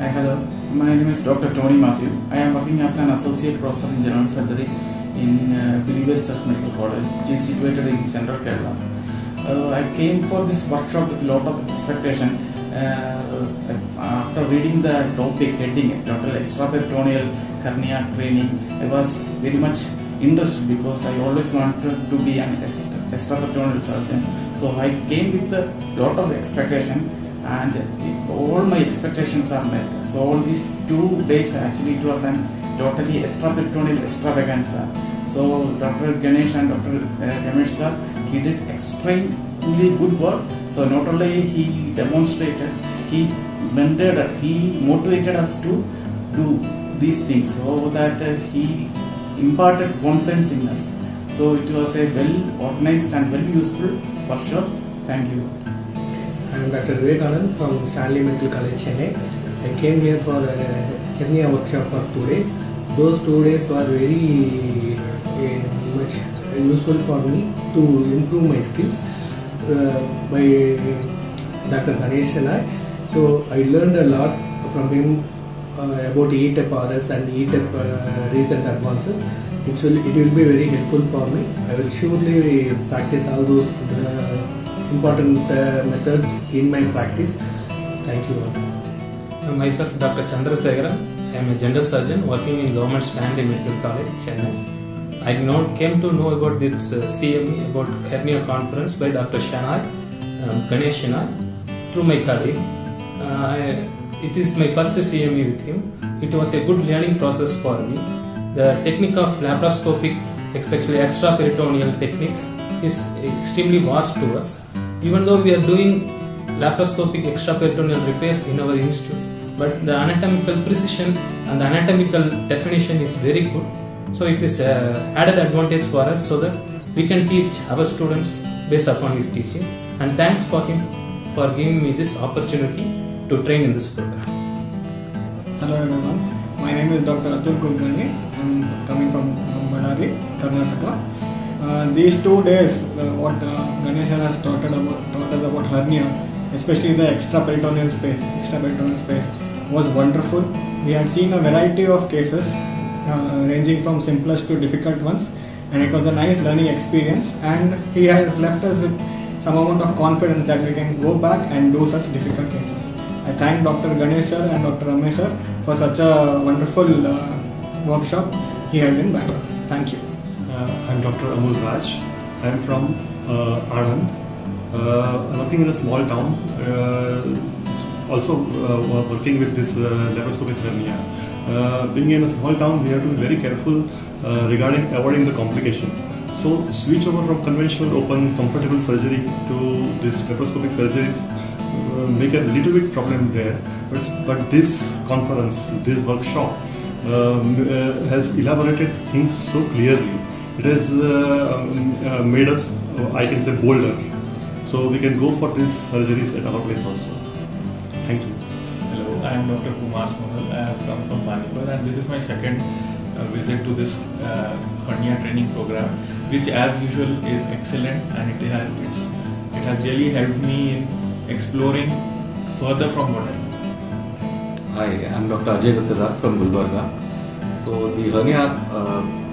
Hi, hello. My name is Dr. Tony Matthew. I am working as an associate professor in general surgery in B.S.Ramesh Medical College, which is situated in Central Kerala. I came for this workshop with a lot of expectation. After reading the topic heading, total extraperitoneal hernia training, I was very much interested because I always wanted to be an extraperitoneal surgeon. So I came with a lot of expectation, and all my expectations are met. So all these 2 days actually it was an totally extraperitoneal extravaganza. So Dr. Ganesh and Dr. Ramesh sir, he did extremely good work. So not only he demonstrated, he mentored, he motivated us to do these things, so that he imparted confidence in us. So it was a well organized and very useful workshop. Thank you. I am Dr. Vivekanand from Stanley Medical College, Chennai. I came here for a hernia workshop for 2 days. Those 2 days were very much useful for me to improve my skills by Dr. Ganesh and I. So I learned a lot from him about E-TEP RS and E-TEP recent advances. It will be very helpful for me. I will surely practice all those important methods in my practice. Thank you. Myself, Dr. Chandrasekharan. I am a general surgeon working in Government Stanley Medical College, Chennai. I came to know about this CME, about hernia conference by Dr. Shenoy, Ganesh Shenoy, through my colleague. It is my first CME with him. It was a good learning process for me. The technique of laparoscopic, especially extraperitoneal techniques, is extremely vast to us. Even though we are doing laparoscopic extraperitoneal repairs in our institute, but the anatomical precision and the anatomical definition is very good. So it is added advantage for us, so that we can teach our students based upon his teaching. And thanks for him for giving me this opportunity to train in this program. Hello everyone, my name is Dr. Atul Kulkarni. I am coming from Bangalore, Karnataka. These 2 days, what Ganesh has taught us about hernia, especially the extraperitoneal space, was wonderful. We had seen a variety of cases ranging from simplest to difficult ones, and it was a nice learning experience, and he has left us with some amount of confidence that we can go back and do such difficult cases. I thank Dr. Ganesh sir and Dr. Ramesh sir for such a wonderful workshop he held in Bangalore. Thank you. I am Dr. Amul Raj. I am from Anand. Working in a small town, also working with this laparoscopic hernia. Being in a small town, we have to be very careful regarding avoiding the complication. So switch over from conventional open comfortable surgery to this laparoscopic surgeries make a little bit problem there. But this conference, this workshop has elaborated things so clearly. It has made us, I can say, bolder. So we can go for these surgeries at our place also. Thank you. Hello, I am Dr. Kumar Sonal. I have come from Bangalore, and this is my second visit to this hernia training program, which as usual is excellent, and it has really helped me in exploring further from what I know. Hi, I am Dr. Ajay Gupta from Gulbarga. So the hernia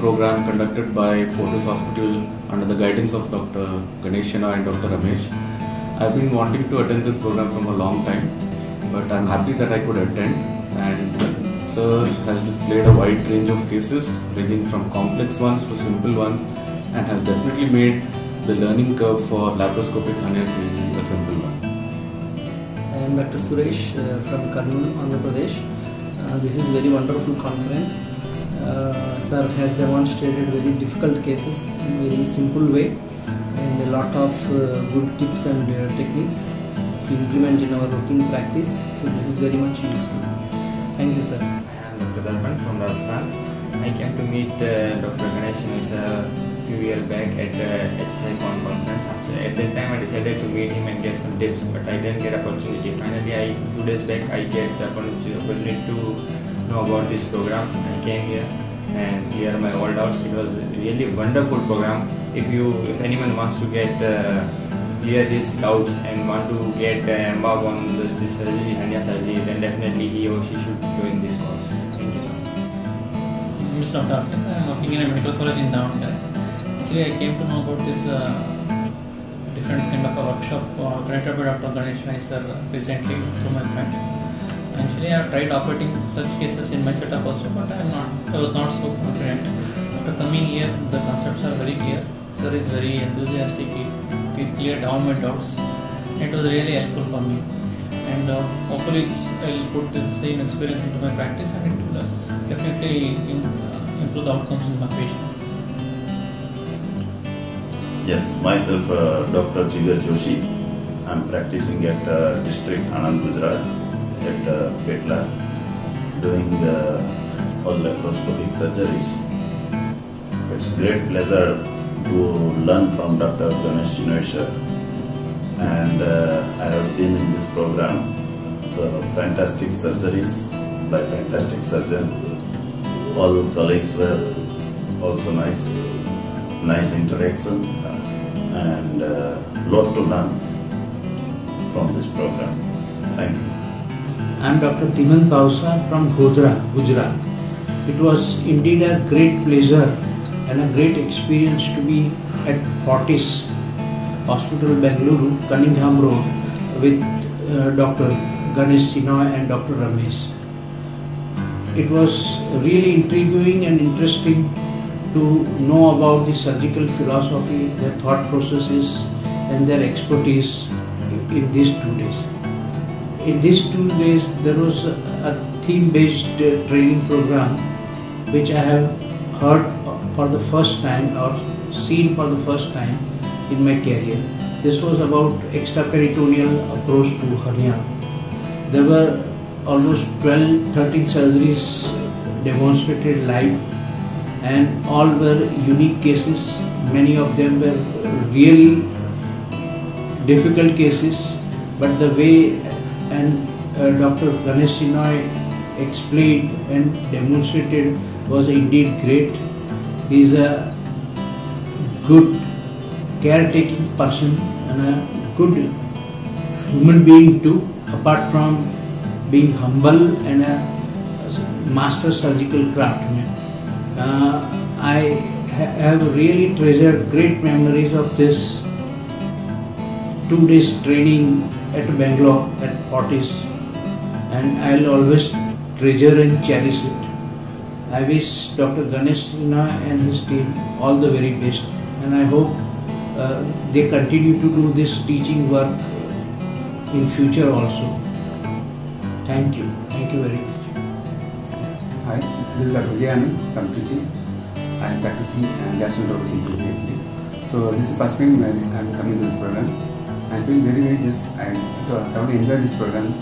program conducted by Fortis Hospital under the guidance of Dr. Ganesh Shenoy and Dr. Ramesh. I have been wanting to attend this program from a long time, but I am happy that I could attend, and sir has displayed a wide range of cases ranging from complex ones to simple ones, and has definitely made the learning curve for laparoscopic hernia surgery a simple one. I am Dr. Suresh from Kurnool, Andhra Pradesh. This is very wonderful conference. Sir has demonstrated very difficult cases in a very simple way, and a lot of good tips and techniques to implement in our routine practice. So this is very much useful. Thank you, sir. I am Dr. Dalpan from Rajasthan. I came to meet Dr. Ganesh a few years back at HSI conference. At that time I decided to meet him and get some tips, but I didn't get opportunity. Finally, a few days back I get the opportunity to know about this program. I came here and clear my all doubts. It was really a wonderful program. If anyone wants to get clear his doubts and want to get embarked on this surgery, hernia surgery, then definitely he or she should join this course. Thank you so much. Mr. Doctor, I am working in a medical college in Bangalore. Actually, I came to know about this different kind of a workshop conducted by Dr. Ganesh sir recently through my friend. Actually, I have tried operating such cases in my setup also, but I was not so confident. After coming here, the concepts are very clear. Sir is very enthusiastic. He cleared down my doubts. It was really helpful for me. And hopefully, I'll put the same experience into my practice, and it will definitely improve the outcomes in my patients. Yes, myself, Dr. Jigar Joshi. I'm practicing at District Anand, Gujarat, at Petla, doing all laparoscopic surgeries. It's great pleasure to learn from Dr. Ganesh Shenoy, and I have seen in this program the fantastic surgeries by fantastic surgeon. All colleagues were also nice interaction, and lot to learn from this program. Thank you. I am Dr. Timan Pausa from Godhra, Gujarat. It was indeed a great pleasure and a great experience to be at Fortis Hospital, Bangalore, Cunningham Road, with Dr. Ganesh Shenoy and Dr. Ramesh. It was really intriguing and interesting to know about the surgical philosophy, their thought processes and their expertise in these 2 days. In these 2 days, there was a theme-based training program which I have heard for the first time or seen for the first time in my career. This was about extraperitoneal approach to hernia. There were almost 12-13 surgeries demonstrated live, and all were unique cases. Many of them were really difficult cases, but the way Dr. Ganesh Shenoy explained and demonstrated was indeed great. He is a good caretaking person and a good human being too, apart from being humble and a master surgical craftsman. I have really treasured great memories of this 2 days training at Bangalore at Fortis, and I'll always treasure and cherish it. I wish Dr. Ganesh Shenoy and his team all the very best, and I hope they continue to do this teaching work in future also. Thank you very much. Hi, this is Vijayani from Trichy. I am practicing gastroenterology CPC. So this is the first time I am coming to this program. I feel very just I thoroughly enjoy this program.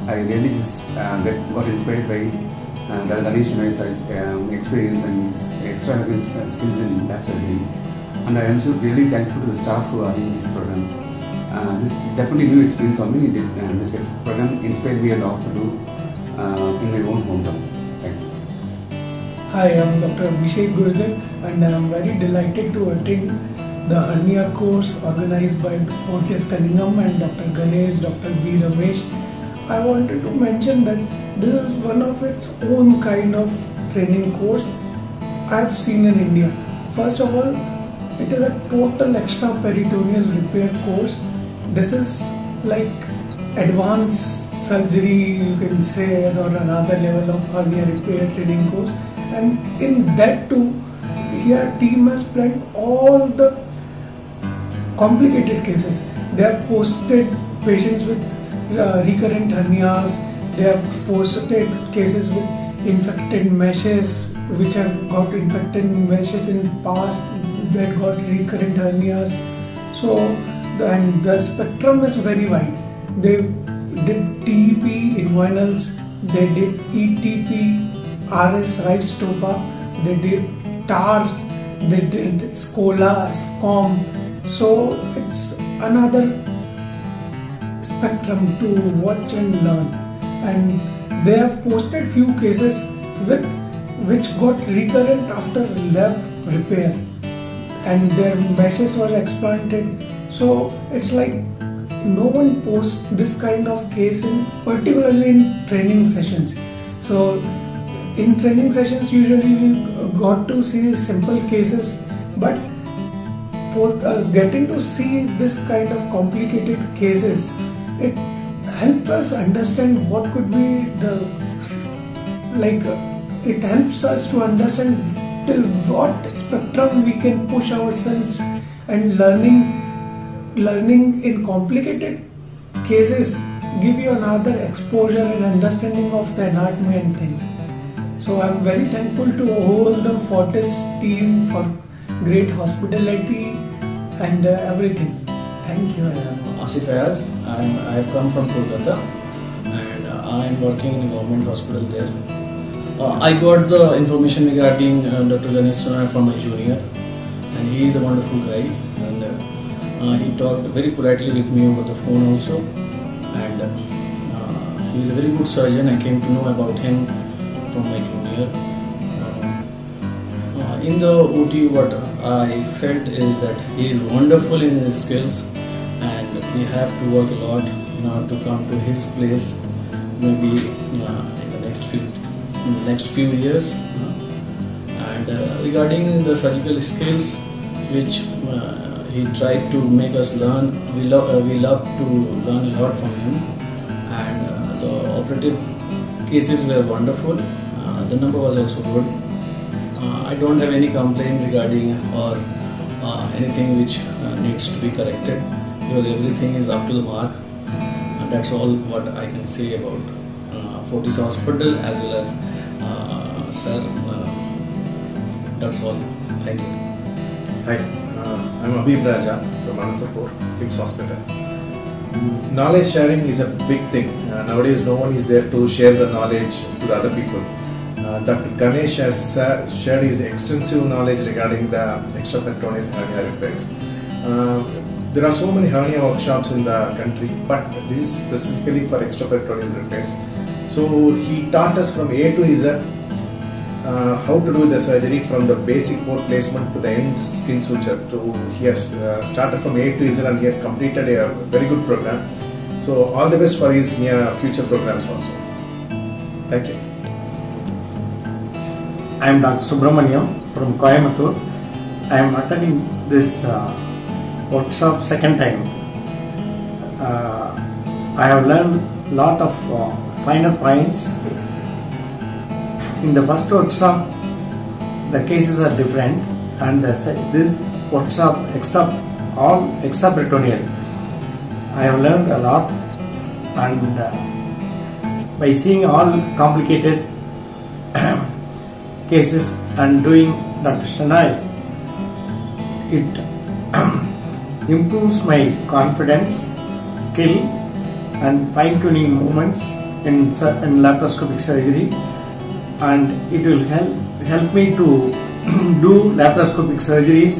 I really just got inspired by Dr. Ganesh Shenoy's experience and his extravagant skills in lap surgery. And I am so really thankful to the staff who are in this program. This is definitely a new experience for me. This program inspired me a lot to do in my own hometown. Thank you. Hi, I am Dr. Abhishek Gurjar, and I am very delighted to attend the hernia course organized by Fortis Cunningham and Dr. Ganesh, Dr. B.S.Ramesh. I wanted to mention that this is one of its own kind of training course I have seen in India. First of all, it is a total extraperitoneal repair course. This is like advanced surgery, you can say, or another level of hernia repair training course. And in that too, here team has planned all the complicated cases. They have posted patients with recurrent hernias. They have posted cases with infected meshes, which have got infected meshes in past that got recurrent hernias. So the spectrum is very wide. They did TEP inguinals, they did ETP, RS right stopa, they did TARS, they did SCOLA, SCOM. So it's another spectrum to watch and learn. And they have posted few cases which got recurrent after lap repair, and their meshes were explanted. So it's like no one posts this kind of case particularly in training sessions. So in training sessions usually we got to see simple cases, but getting to see this kind of complicated cases, it helps us understand what could be it helps us to understand till what spectrum we can push ourselves, and learning in complicated cases give you another exposure and understanding of the anatomy and things. So I'm very thankful to all the Fortis team for great hospitality and everything. Thank you. Asif Ayaz, I have come from Kolkata and I am working in a government hospital there. I got the information regarding Dr. Ganesh from my junior, and he is a wonderful guy, and he talked very politely with me over the phone also, and he is a very good surgeon. I came to know about him from my junior. In the OT, what I felt is that he is wonderful in his skills, and we have to work a lot to come to his place, maybe in the next few years. And regarding the surgical skills which he tried to make us learn, we love to learn a lot from him, and the operative cases were wonderful. The number was also good. I don't have any complaint regarding or anything which needs to be corrected, because everything is up to the mark. And that's all what I can say about Fortis Hospital as well as sir. That's all. Thank you. Hi, I'm Abhi Raja from Anantapur, FIMAST Hospital. Knowledge sharing is a big thing. Nowadays, no one is there to share the knowledge to the other people. Dr. Ganesh has shared his extensive knowledge regarding the extraperitoneal hernia repairs. There are so many hernia workshops in the country, but this is specifically for extraperitoneal repairs. So he taught us from A to Z how to do the surgery, from the basic port placement to the end skin suture. He has started from A to Z and he has completed a very good program. So all the best for his near future programs also. Thank you. I am Dr. Subramaniam from Coimbatore. I am attending this workshop second time. I have learned a lot of finer points. In the first workshop, the cases are different, and this workshop all extraperitoneal. I have learned a lot, and by seeing all complicated cases and doing Dr. Shenoy, it improves my confidence, skill, and fine-tuning movements in laparoscopic surgery, and it will help me to do laparoscopic surgeries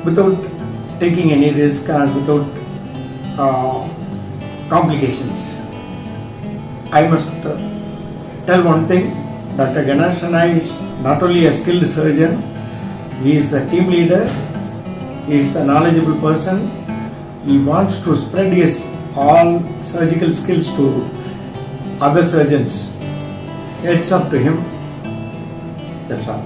without taking any risk and without complications. I must tell one thing. Dr. Ganesh is not only a skilled surgeon, he is a team leader, he is a knowledgeable person. He wants to spread his all surgical skills to other surgeons. It's up to him. That's all.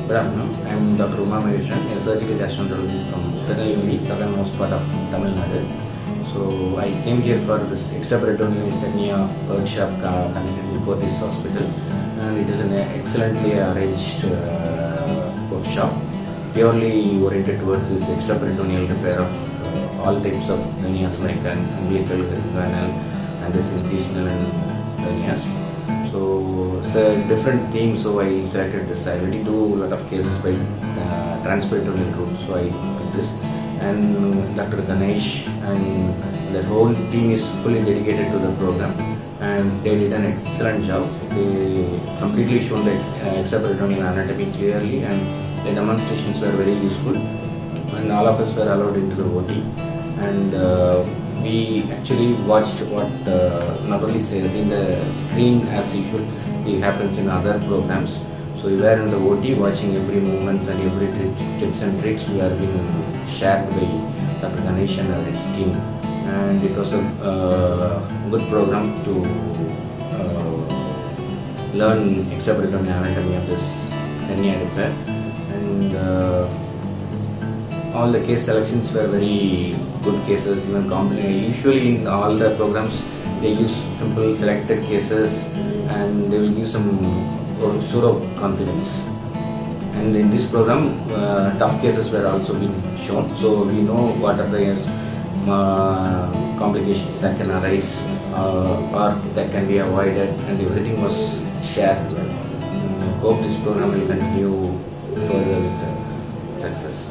Good afternoon. I am Dr. Uma Mahesh, a surgical gastroenterologist from Cunningham, southernmost part of Tamil Nadu. So I came here for this extraperitoneal hernia workshop conducted in Fortis Hospital, and it is an excellently arranged workshop, purely oriented towards this extraperitoneal repair of all types of hernias like umbilical, inguinal, and this incisional and hernias. So it's a different theme, so I selected this. I already do a lot of cases by transperitoneal route, so I did this. And Dr. Ganesh and the whole team is fully dedicated to the program, and they did an excellent job. They completely shown the extraperitoneal anatomy clearly, and the demonstrations were very useful, and all of us were allowed into the OT, and we actually watched what not only says in the screen as usual, it happens in other programs. So we were in the OT watching every movement and every tips and tricks we are being shared by Dr. Ganesh and his team, and it was a good program to learn extraperitoneal anatomy of this hernia repair, and all the case selections were very good cases. Even usually in all the programs they use simple selected cases and they will give some pseudo confidence. And in this program, tough cases were also being shown, so we know what are the complications that can arise or that can be avoided, and everything was shared well. Hope this program will continue further with success.